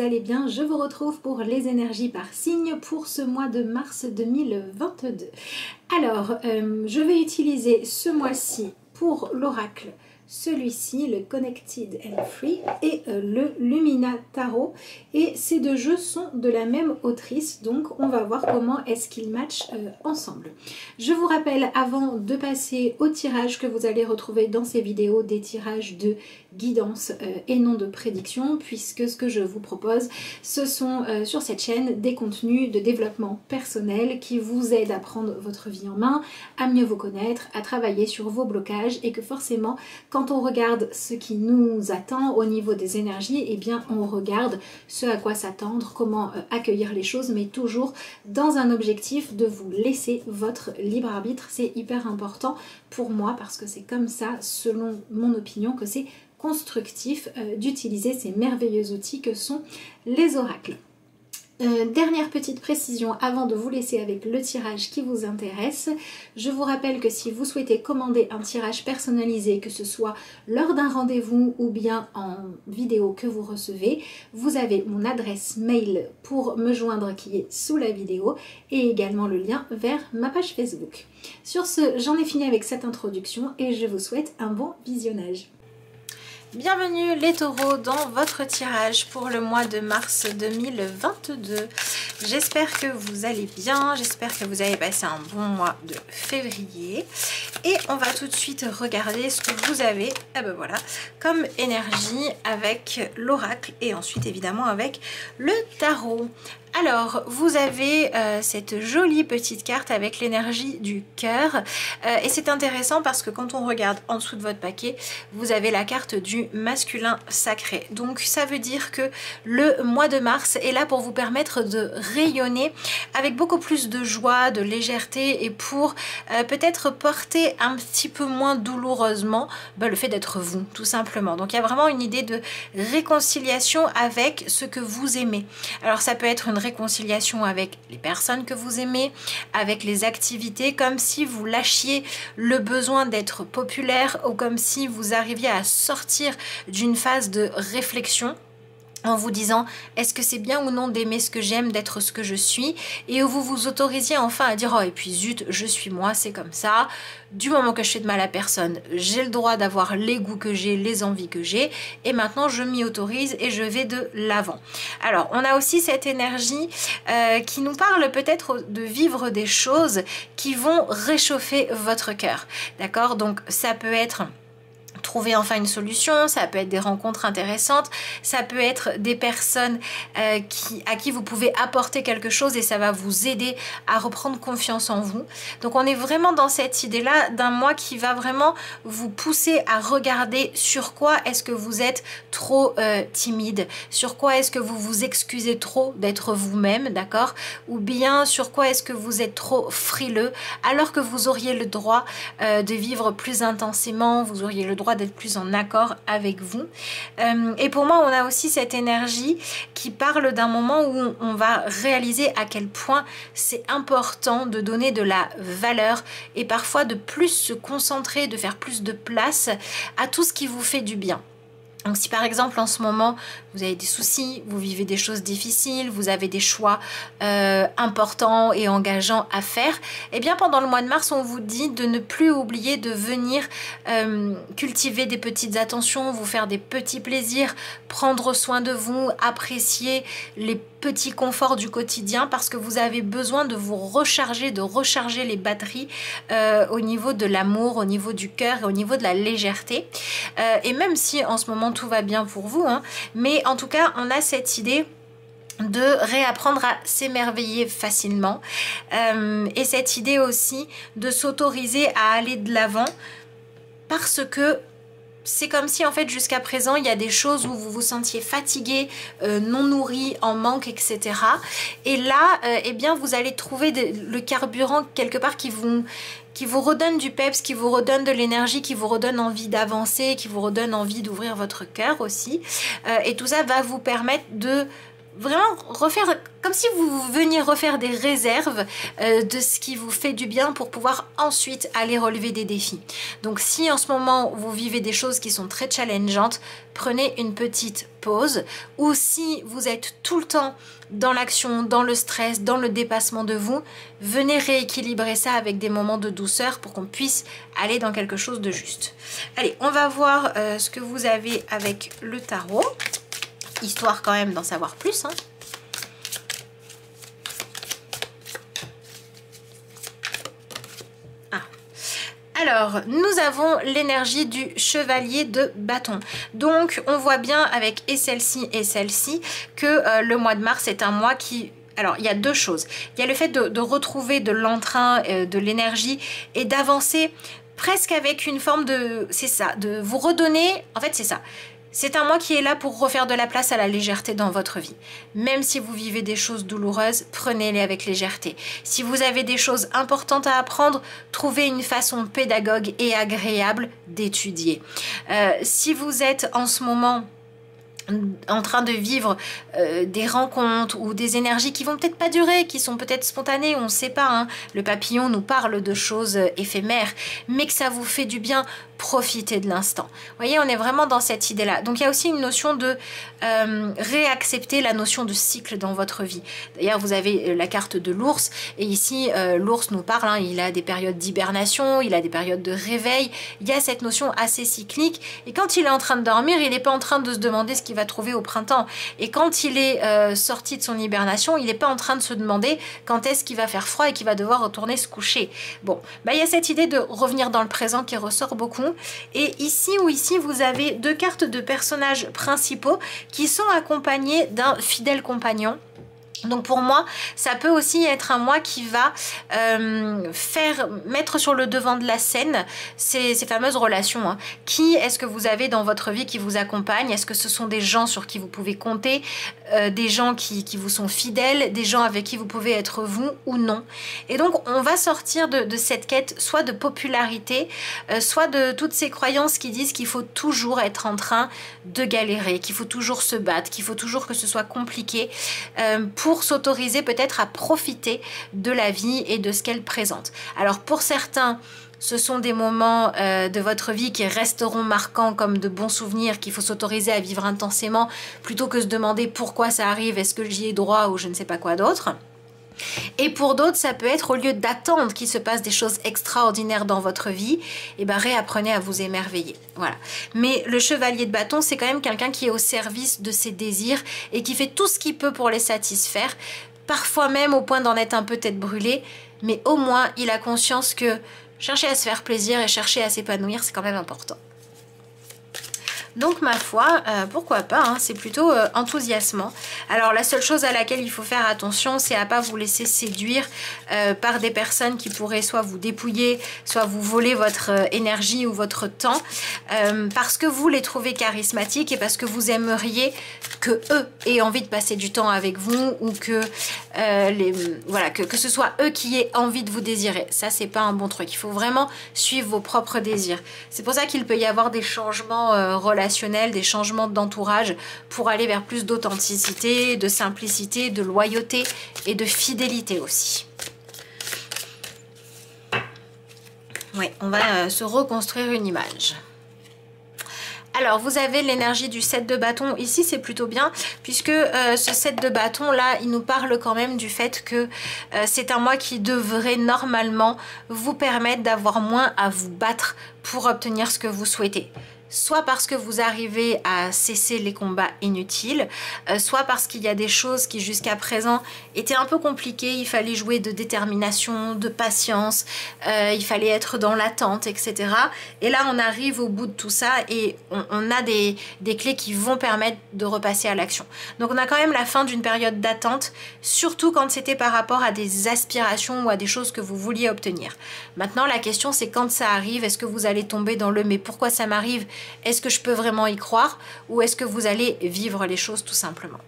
allez bien. Je vous retrouve pour les énergies par signe pour ce mois de mars 2022. Alors, je vais utiliser ce mois-ci pour l'oracle celui-ci, le Connected and Free, et le Lumina Tarot. Et ces deux jeux sont de la même autrice, donc on va voir comment est-ce qu'ils matchent ensemble. Je vous rappelle, avant de passer au tirage, que vous allez retrouver dans ces vidéos des tirages de guidance et non de prédiction, puisque ce que je vous propose, ce sont sur cette chaîne des contenus de développement personnel qui vous aident à prendre votre vie en main, à mieux vous connaître, à travailler sur vos blocages, et que forcément, quand on regarde ce qui nous attend au niveau des énergies, eh bien on regarde ce à quoi s'attendre, comment accueillir les choses, mais toujours dans un objectif de vous laisser votre libre arbitre. C'est hyper important pour moi parce que c'est comme ça, selon mon opinion, que c'est constructif d'utiliser ces merveilleux outils que sont les oracles. Dernière petite précision avant de vous laisser avec le tirage qui vous intéresse. Je vous rappelle que si vous souhaitez commander un tirage personnalisé, que ce soit lors d'un rendez-vous ou bien en vidéo que vous recevez, vous avez mon adresse mail pour me joindre qui est sous la vidéo et également le lien vers ma page Facebook. Sur ce, j'en ai fini avec cette introduction et je vous souhaite un bon visionnage. Bienvenue les taureaux dans votre tirage pour le mois de mars 2022. J'espère que vous allez bien, j'espère que vous avez passé un bon mois de février. Et on va tout de suite regarder ce que vous avez voilà, comme énergie avec l'oracle et ensuite évidemment avec le tarot. Alors, vous avez cette jolie petite carte avec l'énergie du cœur. Et c'est intéressant parce que quand on regarde en dessous de votre paquet, vous avez la carte du masculin sacré. Donc, ça veut dire que le mois de mars est là pour vous permettre de rayonner avec beaucoup plus de joie, de légèreté et pour peut-être porter un petit peu moins douloureusement le fait d'être vous, tout simplement. Donc, il y a vraiment une idée de réconciliation avec ce que vous aimez. Alors, ça peut être une réconciliation avec les personnes que vous aimez, avec les activités, comme si vous lâchiez le besoin d'être populaire ou comme si vous arriviez à sortir d'une phase de réflexion en vous disant est-ce que c'est bien ou non d'aimer ce que j'aime, d'être ce que je suis, et où vous vous autorisiez enfin à dire oh et puis zut, je suis moi, c'est comme ça, du moment que je fais de mal à personne, j'ai le droit d'avoir les goûts que j'ai, les envies que j'ai, et maintenant je m'y autorise et je vais de l'avant. Alors on a aussi cette énergie qui nous parle peut-être de vivre des choses qui vont réchauffer votre cœur, d'accord? Donc ça peut être trouver enfin une solution, ça peut être des rencontres intéressantes, ça peut être des personnes à qui vous pouvez apporter quelque chose et ça va vous aider à reprendre confiance en vous. Donc on est vraiment dans cette idée-là d'un mois qui va vraiment vous pousser à regarder sur quoi est-ce que vous êtes trop timide, sur quoi est-ce que vous vous excusez trop d'être vous-même, d'accord? Ou bien sur quoi est-ce que vous êtes trop frileux alors que vous auriez le droit de vivre plus intensément, vous auriez le droit d'être plus en accord avec vous. Et pour moi, on a aussi cette énergie qui parle d'un moment où on va réaliser à quel point c'est important de donner de la valeur et parfois de plus se concentrer, de faire plus de place à tout ce qui vous fait du bien. Donc si par exemple en ce moment vous avez des soucis, vous vivez des choses difficiles, vous avez des choix importants et engageants à faire, eh bien pendant le mois de mars on vous dit de ne plus oublier de venir cultiver des petites attentions, vous faire des petits plaisirs, prendre soin de vous, apprécier les petits conforts du quotidien parce que vous avez besoin de vous recharger, de recharger les batteries au niveau de l'amour, au niveau du cœur et au niveau de la légèreté. Et même si en ce moment tout va bien pour vous, hein, mais en tout cas on a cette idée de réapprendre à s'émerveiller facilement et cette idée aussi de s'autoriser à aller de l'avant parce que c'est comme si en fait jusqu'à présent il y a des choses où vous vous sentiez fatigué, non nourri, en manque, etc. Et là, eh bien vous allez trouver le carburant quelque part qui vous redonne du peps, qui vous redonne de l'énergie, qui vous redonne envie d'avancer, qui vous redonne envie d'ouvrir votre cœur aussi. Et tout ça va vous permettre de vraiment refaire, comme si vous veniez refaire des réserves de ce qui vous fait du bien pour pouvoir ensuite aller relever des défis. Donc si en ce moment vous vivez des choses qui sont très challengeantes, prenez une petite pause, ou si vous êtes tout le temps dans l'action, dans le stress, dans le dépassement de vous, venez rééquilibrer ça avec des moments de douceur pour qu'on puisse aller dans quelque chose de juste. Allez, on va voir ce que vous avez avec le tarot, histoire quand même d'en savoir plus, hein. Alors, nous avons l'énergie du chevalier de bâton. Donc, on voit bien avec et celle-ci que le mois de mars est un mois qui... Alors, il y a deux choses. Il y a le fait de retrouver de l'entrain, de l'énergie et d'avancer presque avec une forme de... C'est ça, de vous redonner... En fait, c'est ça. C'est un mois qui est là pour refaire de la place à la légèreté dans votre vie. Même si vous vivez des choses douloureuses, prenez-les avec légèreté. Si vous avez des choses importantes à apprendre, trouvez une façon pédagogue et agréable d'étudier. Si vous êtes en ce moment en train de vivre des rencontres ou des énergies qui vont peut-être pas durer, qui sont peut-être spontanées, on ne sait pas, hein. Le papillon nous parle de choses éphémères, mais que ça vous fait du bien, profitez de l'instant. Vous voyez, on est vraiment dans cette idée-là. Donc il y a aussi une notion de réaccepter la notion de cycle dans votre vie. D'ailleurs, vous avez la carte de l'ours, et ici, l'ours nous parle, hein, il a des périodes d'hibernation, il a des périodes de réveil, il y a cette notion assez cyclique, et quand il est en train de dormir, il n'est pas en train de se demander ce qu'il va trouver au printemps. Et quand il est sorti de son hibernation, il n'est pas en train de se demander quand est-ce qu'il va faire froid et qu'il va devoir retourner se coucher. Bon, bah, il y a cette idée de revenir dans le présent qui ressort beaucoup. Et ici ou ici, vous avez deux cartes de personnages principaux qui sont accompagnés d'un fidèle compagnon. Donc pour moi, ça peut aussi être un mois qui va mettre sur le devant de la scène ces fameuses relations, hein. Qui est-ce que vous avez dans votre vie qui vous accompagne? Est-ce que ce sont des gens sur qui vous pouvez compter, des gens qui vous sont fidèles, des gens avec qui vous pouvez être vous ou non? Et donc on va sortir de cette quête soit de popularité, soit de toutes ces croyances qui disent qu'il faut toujours être en train de galérer, qu'il faut toujours se battre, qu'il faut toujours que ce soit compliqué pour s'autoriser peut-être à profiter de la vie et de ce qu'elle présente. Alors pour certains, ce sont des moments de votre vie qui resteront marquants comme de bons souvenirs qu'il faut s'autoriser à vivre intensément plutôt que se demander pourquoi ça arrive, est-ce que j'y ai droit ou je ne sais pas quoi d'autre. Et pour d'autres, ça peut être au lieu d'attendre qu'il se passe des choses extraordinaires dans votre vie, et ben réapprenez à vous émerveiller. Voilà. Mais le chevalier de bâton, c'est quand même quelqu'un qui est au service de ses désirs et qui fait tout ce qu'il peut pour les satisfaire, parfois même au point d'en être un peu tête brûlée, mais au moins il a conscience que chercher à se faire plaisir et chercher à s'épanouir, c'est quand même important. Donc ma foi, pourquoi pas, hein, c'est plutôt enthousiasmant. Alors la seule chose à laquelle il faut faire attention, c'est à pas vous laisser séduire par des personnes qui pourraient soit vous dépouiller, soit vous voler votre énergie ou votre temps, parce que vous les trouvez charismatiques et parce que vous aimeriez que eux aient envie de passer du temps avec vous, ou que, voilà, que ce soit eux qui aient envie de vous désirer. Ça, c'est pas un bon truc. Il faut vraiment suivre vos propres désirs. C'est pour ça qu'il peut y avoir des changements relationnels, des changements d'entourage pour aller vers plus d'authenticité, de simplicité, de loyauté et de fidélité aussi. Oui, on va se reconstruire une image. Alors, vous avez l'énergie du 7 de bâton. Ici, c'est plutôt bien, puisque ce 7 de bâton, là, il nous parle quand même du fait que c'est un mois qui devrait normalement vous permettre d'avoir moins à vous battre pour obtenir ce que vous souhaitez. Soit parce que vous arrivez à cesser les combats inutiles, soit parce qu'il y a des choses qui jusqu'à présent étaient un peu compliquées, il fallait jouer de détermination, de patience, il fallait être dans l'attente, etc. Et là on arrive au bout de tout ça et on a des clés qui vont permettre de repasser à l'action. Donc on a quand même la fin d'une période d'attente, surtout quand c'était par rapport à des aspirations ou à des choses que vous vouliez obtenir. Maintenant la question c'est quand ça arrive, est-ce que vous allez tomber dans le mais pourquoi ça m'arrive? Est-ce que je peux vraiment y croire, ou est-ce que vous allez vivre les choses tout simplement?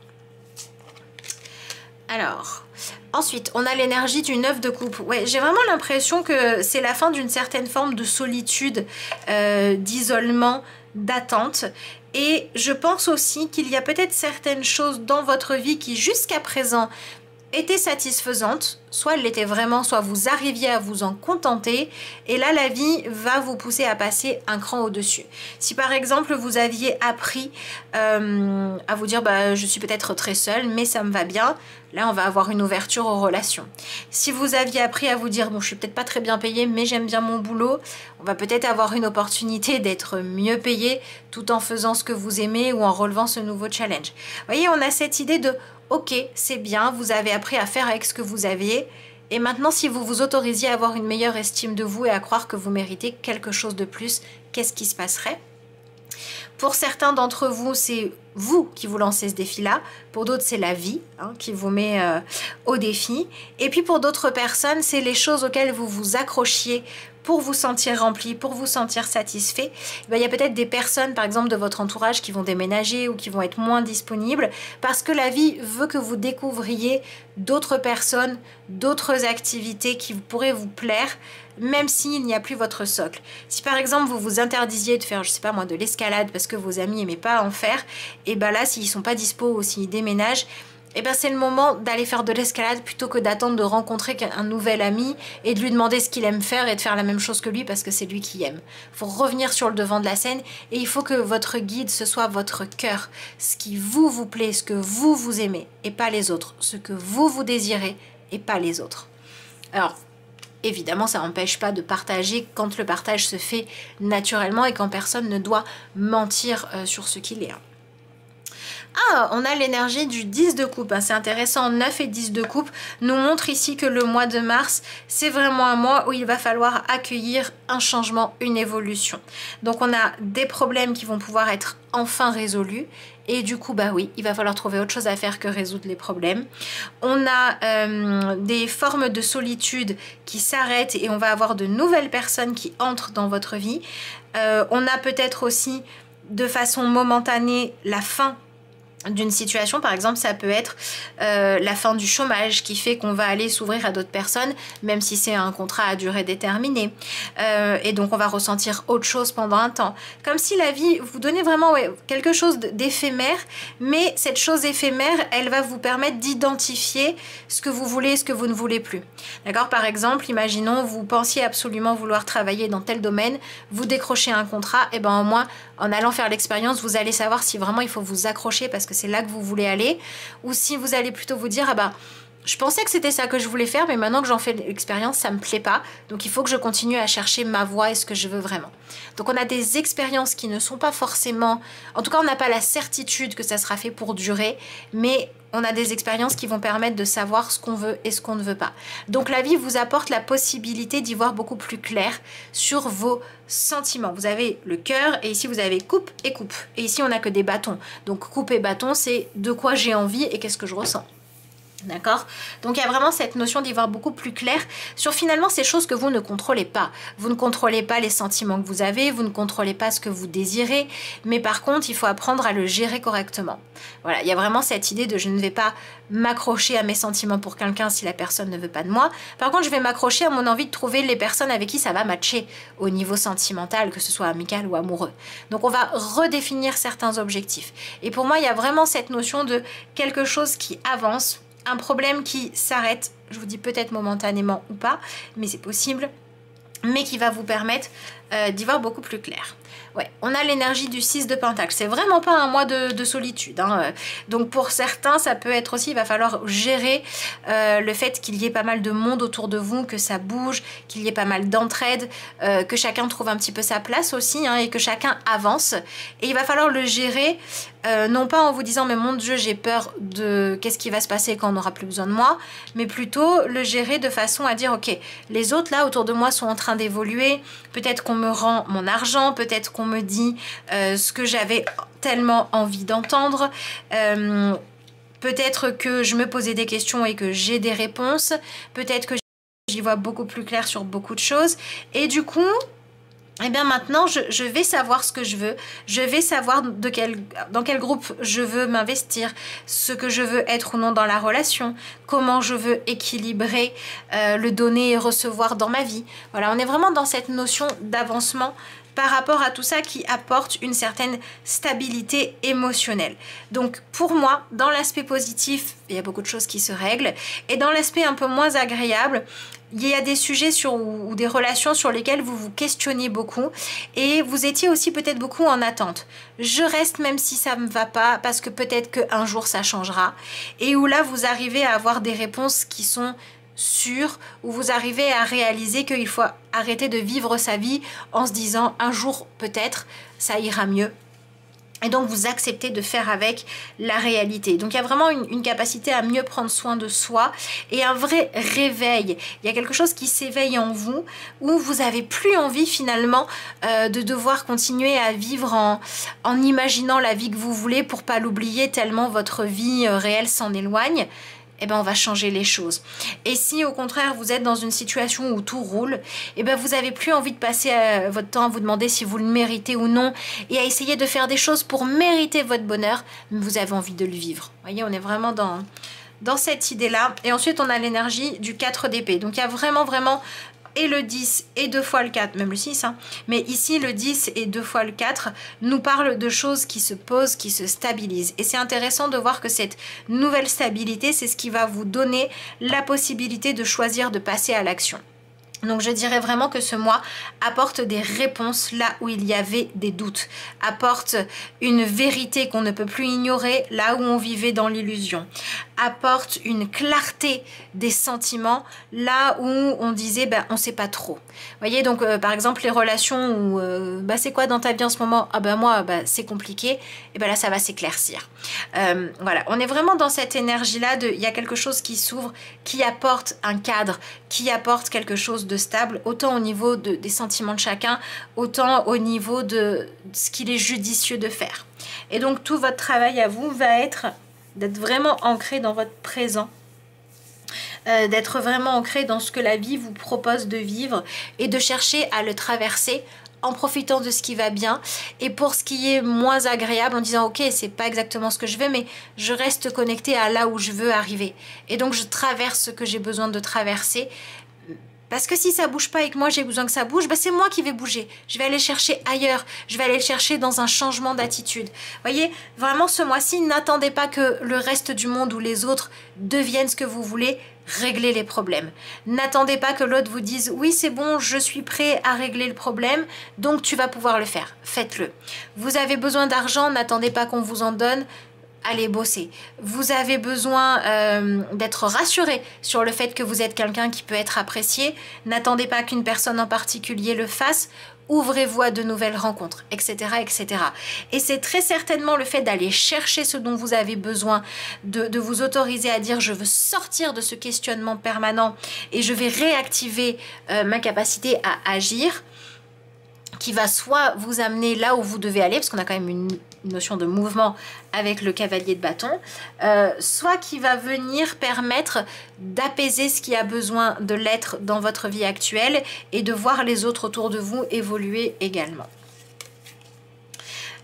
Alors, ensuite, on a l'énergie du 9 de coupe. Ouais, j'ai vraiment l'impression que c'est la fin d'une certaine forme de solitude, d'isolement, d'attente. Et je pense aussi qu'il y a peut-être certaines choses dans votre vie qui jusqu'à présent étaient satisfaisantes, soit elles l'étaient vraiment, soit vous arriviez à vous en contenter, et là la vie va vous pousser à passer un cran au-dessus. Si par exemple vous aviez appris à vous dire bah, je suis peut-être très seule mais ça me va bien, là on va avoir une ouverture aux relations. Si vous aviez appris à vous dire bon je suis peut-être pas très bien payée mais j'aime bien mon boulot, on va peut-être avoir une opportunité d'être mieux payé tout en faisant ce que vous aimez ou en relevant ce nouveau challenge. Vous voyez, on a cette idée de ok, c'est bien, vous avez appris à faire avec ce que vous aviez. Et maintenant, si vous vous autorisiez à avoir une meilleure estime de vous et à croire que vous méritez quelque chose de plus, qu'est-ce qui se passerait? Pour certains d'entre vous, c'est vous qui vous lancez ce défi-là. Pour d'autres, c'est la vie qui vous met au défi. Et puis pour d'autres personnes, c'est les choses auxquelles vous vous accrochiez pour vous sentir rempli, pour vous sentir satisfait. Il y a peut-être des personnes, par exemple, de votre entourage qui vont déménager ou qui vont être moins disponibles parce que la vie veut que vous découvriez d'autres personnes, d'autres activités qui pourraient vous plaire, même s'il n'y a plus votre socle. Si par exemple vous vous interdisiez de faire, je sais pas moi, de l'escalade parce que vos amis n'aimaient pas en faire, et ben là s'ils sont pas dispo ou s'ils déménagent, et ben c'est le moment d'aller faire de l'escalade plutôt que d'attendre de rencontrer un nouvel ami et de lui demander ce qu'il aime faire et de faire la même chose que lui parce que c'est lui qui aime. Il faut revenir sur le devant de la scène et il faut que votre guide ce soit votre cœur, ce qui vous plaît, ce que vous aimez et pas les autres, ce que vous désirez et pas les autres. Alors évidemment, ça n'empêche pas de partager quand le partage se fait naturellement et quand personne ne doit mentir sur ce qu'il est. Ah, on a l'énergie du 10 de coupe, c'est intéressant, 9 et 10 de coupe nous montre ici que le mois de mars, c'est vraiment un mois où il va falloir accueillir un changement, une évolution. Donc on a des problèmes qui vont pouvoir être enfin résolus et du coup, bah oui, il va falloir trouver autre chose à faire que résoudre les problèmes. On a des formes de solitude qui s'arrêtent et on va avoir de nouvelles personnes qui entrent dans votre vie. On a peut-être aussi de façon momentanée la fin d'une situation, par exemple ça peut être la fin du chômage qui fait qu'on va aller s'ouvrir à d'autres personnes même si c'est un contrat à durée déterminée et donc on va ressentir autre chose pendant un temps, comme si la vie vous donnait vraiment quelque chose d'éphémère, mais cette chose éphémère elle va vous permettre d'identifier ce que vous voulez et ce que vous ne voulez plus, d'accord? Par exemple, imaginons vous pensiez absolument vouloir travailler dans tel domaine, vous décrochez un contrat, et ben au moins en allant faire l'expérience vous allez savoir si vraiment il faut vous accrocher parce que c'est là que vous voulez aller, ou si vous allez plutôt vous dire ah bah je pensais que c'était ça que je voulais faire mais maintenant que j'en fais l'expérience ça me plaît pas, donc il faut que je continue à chercher ma voie et ce que je veux vraiment. Donc on a des expériences qui ne sont pas forcément, en tout cas on n'a pas la certitude que ça sera fait pour durer, mais on a des expériences qui vont permettre de savoir ce qu'on veut et ce qu'on ne veut pas. Donc la vie vous apporte la possibilité d'y voir beaucoup plus clair sur vos sentiments. Vous avez le cœur et ici vous avez coupe et coupe. Et ici on n'a que des bâtons. Donc coupe et bâton, c'est de quoi j'ai envie et qu'est-ce que je ressens. D'accord? Donc il y a vraiment cette notion d'y voir beaucoup plus clair sur finalement ces choses que vous ne contrôlez pas. Vous ne contrôlez pas les sentiments que vous avez, vous ne contrôlez pas ce que vous désirez, mais par contre il faut apprendre à le gérer correctement. Voilà, il y a vraiment cette idée de je ne vais pas m'accrocher à mes sentiments pour quelqu'un si la personne ne veut pas de moi. Par contre je vais m'accrocher à mon envie de trouver les personnes avec qui ça va matcher au niveau sentimental, que ce soit amical ou amoureux. Donc on va redéfinir certains objectifs. Et pour moi il y a vraiment cette notion de quelque chose qui avance, un problème qui s'arrête, je vous dis peut-être momentanément ou pas, mais c'est possible, mais qui va vous permettre d'y voir beaucoup plus clair. Ouais, on a l'énergie du 6 de Pentacle. C'est vraiment pas un mois de solitude. Donc pour certains, ça peut être aussi, il va falloir gérer le fait qu'il y ait pas mal de monde autour de vous, que ça bouge, qu'il y ait pas mal d'entraide, que chacun trouve un petit peu sa place aussi, et que chacun avance. Et il va falloir le gérer, non pas en vous disant mais mon Dieu j'ai peur de qu'est-ce qui va se passer quand on n'aura plus besoin de moi, mais plutôt le gérer de façon à dire ok, les autres là autour de moi sont en train d'évoluer, peut-être qu'on me rend mon argent, peut-être qu'on me dit ce que j'avais tellement envie d'entendre, peut-être que je me posais des questions et que j'ai des réponses, peut-être que j'y vois beaucoup plus clair sur beaucoup de choses, et du coup et bien maintenant je vais savoir ce que je veux, je vais savoir dans quel groupe je veux m'investir, ce que je veux être ou non dans la relation, comment je veux équilibrer le donner et recevoir dans ma vie. Voilà, on est vraiment dans cette notion d'avancement par rapport à tout ça qui apporte une certaine stabilité émotionnelle. Donc pour moi, dans l'aspect positif, il y a beaucoup de choses qui se règlent, et dans l'aspect un peu moins agréable, il y a des sujets ou des relations sur lesquelles vous vous questionnez beaucoup et vous étiez aussi peut-être beaucoup en attente. Je reste même si ça ne me va pas parce que peut-être qu'un jour ça changera, et où là vous arrivez à avoir des réponses qui sont sûres, où vous arrivez à réaliser qu'il faut arrêter de vivre sa vie en se disant un jour peut-être ça ira mieux. Et donc vous acceptez de faire avec la réalité. Donc il y a vraiment une capacité à mieux prendre soin de soi et un vrai réveil. Il y a quelque chose qui s'éveille en vous où vous n'avez plus envie finalement de devoir continuer à vivre en imaginant la vie que vous voulez pour pas l'oublier tellement votre vie réelle s'en éloigne. Eh ben on va changer les choses. Et si au contraire vous êtes dans une situation où tout roule, eh ben vous n'avez plus envie de passer votre temps à vous demander si vous le méritez ou non et à essayer de faire des choses pour mériter votre bonheur, mais vous avez envie de le vivre. Vous voyez, on est vraiment dans cette idée-là. Et ensuite on a l'énergie du 4 d'épée. Donc il y a vraiment et le 10 et 2 fois le 4, même le 6, hein. Mais ici le 10 et 2 fois le 4 nous parlent de choses qui se posent, qui se stabilisent. Et c'est intéressant de voir que cette nouvelle stabilité, c'est ce qui va vous donner la possibilité de choisir de passer à l'action. Donc je dirais vraiment que ce mois apporte des réponses là où il y avait des doutes, apporte une vérité qu'on ne peut plus ignorer là où on vivait dans l'illusion, apporte une clarté des sentiments là où on disait ben on sait pas trop. Vous voyez, donc par exemple les relations où c'est quoi dans ta vie en ce moment? Ah ben moi c'est compliqué, et ben là ça va s'éclaircir. Voilà, on est vraiment dans cette énergie là il y a quelque chose qui s'ouvre, qui apporte un cadre, qui apporte quelque chose de stable, autant au niveau des sentiments de chacun, autant au niveau de ce qu'il est judicieux de faire. Et donc tout votre travail à vous va être d'être vraiment ancré dans votre présent, d'être vraiment ancré dans ce que la vie vous propose de vivre et de chercher à le traverser en profitant de ce qui va bien et pour ce qui est moins agréable en disant ok c'est pas exactement ce que je veux mais je reste connecté à là où je veux arriver et donc je traverse ce que j'ai besoin de traverser. Parce que si ça bouge pas et que moi j'ai besoin que ça bouge, c'est moi qui vais bouger. Je vais aller chercher ailleurs. Je vais aller le chercher dans un changement d'attitude. Voyez, vraiment ce mois-ci, n'attendez pas que le reste du monde ou les autres deviennent ce que vous voulez. Réglez les problèmes. N'attendez pas que l'autre vous dise oui c'est bon, je suis prêt à régler le problème, donc tu vas pouvoir le faire. Faites-le. Vous avez besoin d'argent, n'attendez pas qu'on vous en donne. Allez bosser. Vous avez besoin d'être rassuré sur le fait que vous êtes quelqu'un qui peut être apprécié. N'attendez pas qu'une personne en particulier le fasse. Ouvrez-vous à de nouvelles rencontres, etc., etc. Et c'est très certainement le fait d'aller chercher ce dont vous avez besoin, de vous autoriser à dire je veux sortir de ce questionnement permanent et je vais réactiver ma capacité à agir, qui va soit vous amener là où vous devez aller, parce qu'on a quand même une notion de mouvement avec le cavalier de bâton, soit qui va venir permettre d'apaiser ce qui a besoin de l'être dans votre vie actuelle et de voir les autres autour de vous évoluer également.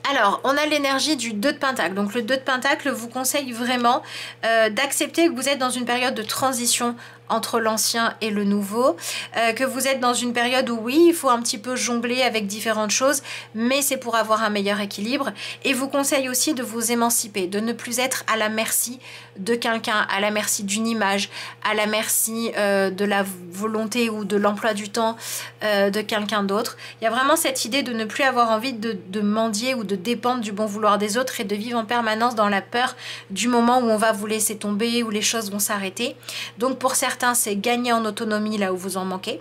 Alors, on a l'énergie du 2 de Pentacle. Donc, le 2 de Pentacle vous conseille vraiment d'accepter que vous êtes dans une période de transition entre l'ancien et le nouveau, que vous êtes dans une période où oui, il faut un petit peu jongler avec différentes choses, mais c'est pour avoir un meilleur équilibre. Et vous conseille aussi de vous émanciper, de ne plus être à la merci de quelqu'un, à la merci d'une image, à la merci de la volonté ou de l'emploi du temps de quelqu'un d'autre. Il y a vraiment cette idée de ne plus avoir envie de mendier ou de dépendre du bon vouloir des autres et de vivre en permanence dans la peur du moment où on va vous laisser tomber, où les choses vont s'arrêter. Donc pour certains, c'est gagner en autonomie là où vous en manquez.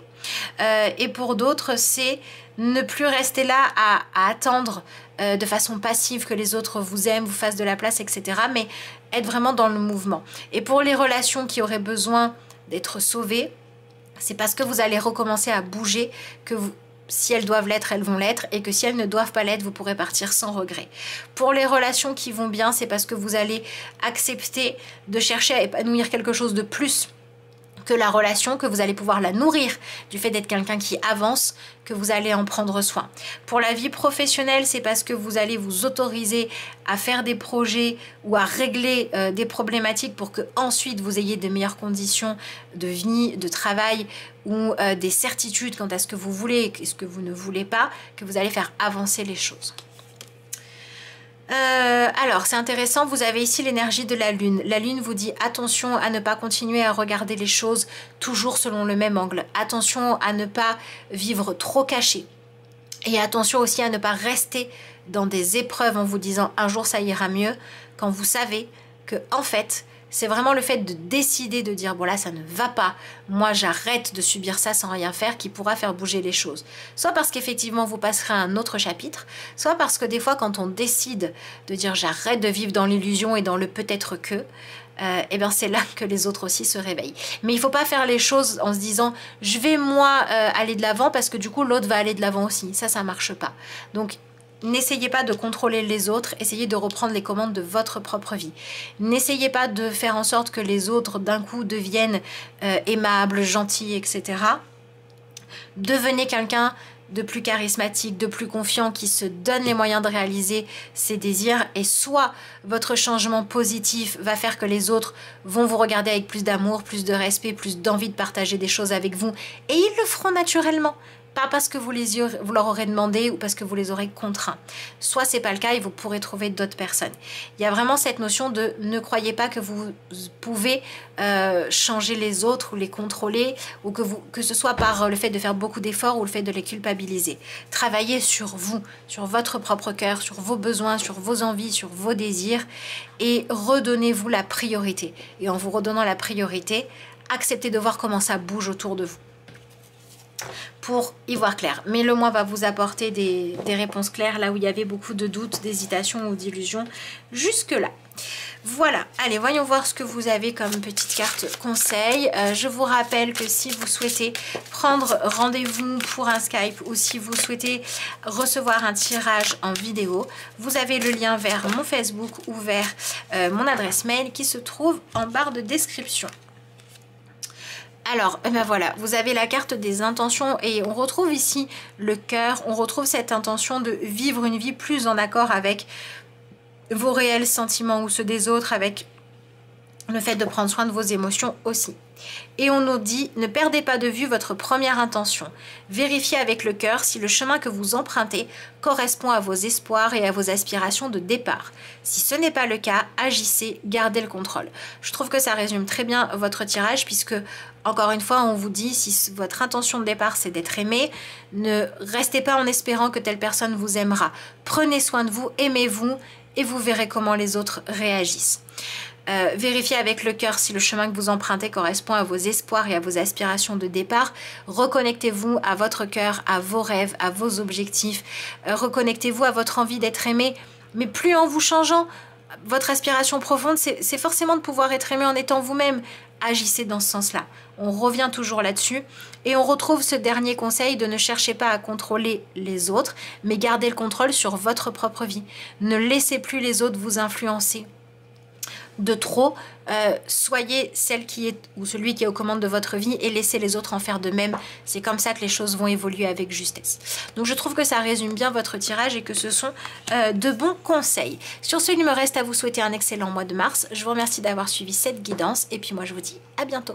Et pour d'autres, c'est ne plus rester là à attendre de façon passive que les autres vous aiment, vous fassent de la place, etc. Mais être vraiment dans le mouvement. Et pour les relations qui auraient besoin d'être sauvées, c'est parce que vous allez recommencer à bouger que si elles doivent l'être, elles vont l'être, et que si elles ne doivent pas l'être, vous pourrez partir sans regret. Pour les relations qui vont bien, c'est parce que vous allez accepter de chercher à épanouir quelque chose de plus que la relation, que vous allez pouvoir la nourrir, du fait d'être quelqu'un qui avance, que vous allez en prendre soin. Pour la vie professionnelle, c'est parce que vous allez vous autoriser à faire des projets ou à régler des problématiques pour que ensuite vous ayez de meilleures conditions de vie, de travail ou des certitudes quant à ce que vous voulez et ce que vous ne voulez pas, que vous allez faire avancer les choses. Alors c'est intéressant, vous avez ici l'énergie de la lune. La lune vous dit attention à ne pas continuer à regarder les choses toujours selon le même angle. Attention à ne pas vivre trop caché. Et attention aussi à ne pas rester dans des épreuves en vous disant un jour ça ira mieux, quand vous savez que en fait c'est vraiment le fait de décider de dire bon là ça ne va pas, moi j'arrête de subir ça sans rien faire qui pourra faire bouger les choses. Soit parce qu'effectivement vous passerez à un autre chapitre, soit parce que des fois quand on décide de dire j'arrête de vivre dans l'illusion et dans le peut-être que, et bien c'est là que les autres aussi se réveillent. Mais il ne faut pas faire les choses en se disant je vais moi aller de l'avant parce que du coup l'autre va aller de l'avant aussi. Ça marche pas. Donc n'essayez pas de contrôler les autres, essayez de reprendre les commandes de votre propre vie. N'essayez pas de faire en sorte que les autres d'un coup deviennent aimables, gentils, etc. Devenez quelqu'un de plus charismatique, de plus confiant, qui se donne les moyens de réaliser ses désirs. Et soit votre changement positif va faire que les autres vont vous regarder avec plus d'amour, plus de respect, plus d'envie de partager des choses avec vous. Et ils le feront naturellement. Pas parce que vous leur aurez demandé ou parce que vous les aurez contraints. Soit c'est pas le cas et vous pourrez trouver d'autres personnes. Il y a vraiment cette notion de ne croyez pas que vous pouvez changer les autres ou les contrôler ou que ce soit par le fait de faire beaucoup d'efforts ou le fait de les culpabiliser. Travaillez sur vous, sur votre propre cœur, sur vos besoins, sur vos envies, sur vos désirs et redonnez-vous la priorité. Et en vous redonnant la priorité, acceptez de voir comment ça bouge autour de vous. Pour y voir clair. Mais le mois va vous apporter des réponses claires là où il y avait beaucoup de doutes, d'hésitations ou d'illusions jusque là. Voilà, allez voyons voir ce que vous avez comme petite carte conseil. Je vous rappelle que si vous souhaitez prendre rendez-vous pour un Skype ou si vous souhaitez recevoir un tirage en vidéo, vous avez le lien vers mon Facebook ou vers mon adresse mail qui se trouve en barre de description. Alors, ben voilà, vous avez la carte des intentions et on retrouve ici le cœur, on retrouve cette intention de vivre une vie plus en accord avec vos réels sentiments ou ceux des autres, avec le fait de prendre soin de vos émotions aussi. Et on nous dit, ne perdez pas de vue votre première intention. Vérifiez avec le cœur si le chemin que vous empruntez correspond à vos espoirs et à vos aspirations de départ. Si ce n'est pas le cas, agissez, gardez le contrôle. Je trouve que ça résume très bien votre tirage puisque, encore une fois, on vous dit, si votre intention de départ c'est d'être aimé, ne restez pas en espérant que telle personne vous aimera. Prenez soin de vous, aimez-vous et vous verrez comment les autres réagissent. Vérifiez avec le cœur si le chemin que vous empruntez correspond à vos espoirs et à vos aspirations de départ. Reconnectez-vous à votre cœur, à vos rêves, à vos objectifs. Reconnectez-vous à votre envie d'être aimé, mais plus en vous changeant. Votre aspiration profonde, c'est forcément de pouvoir être aimé en étant vous-même. Agissez dans ce sens-là. On revient toujours là-dessus et on retrouve ce dernier conseil de ne chercher pas à contrôler les autres, mais gardez le contrôle sur votre propre vie. Ne laissez plus les autres vous influencer de trop, soyez celle qui est ou celui qui est aux commandes de votre vie et laissez les autres en faire de même. C'est comme ça que les choses vont évoluer avec justesse. Donc je trouve que ça résume bien votre tirage et que ce sont de bons conseils. Sur ce, il me reste à vous souhaiter un excellent mois de mars. Je vous remercie d'avoir suivi cette guidance et puis moi je vous dis à bientôt.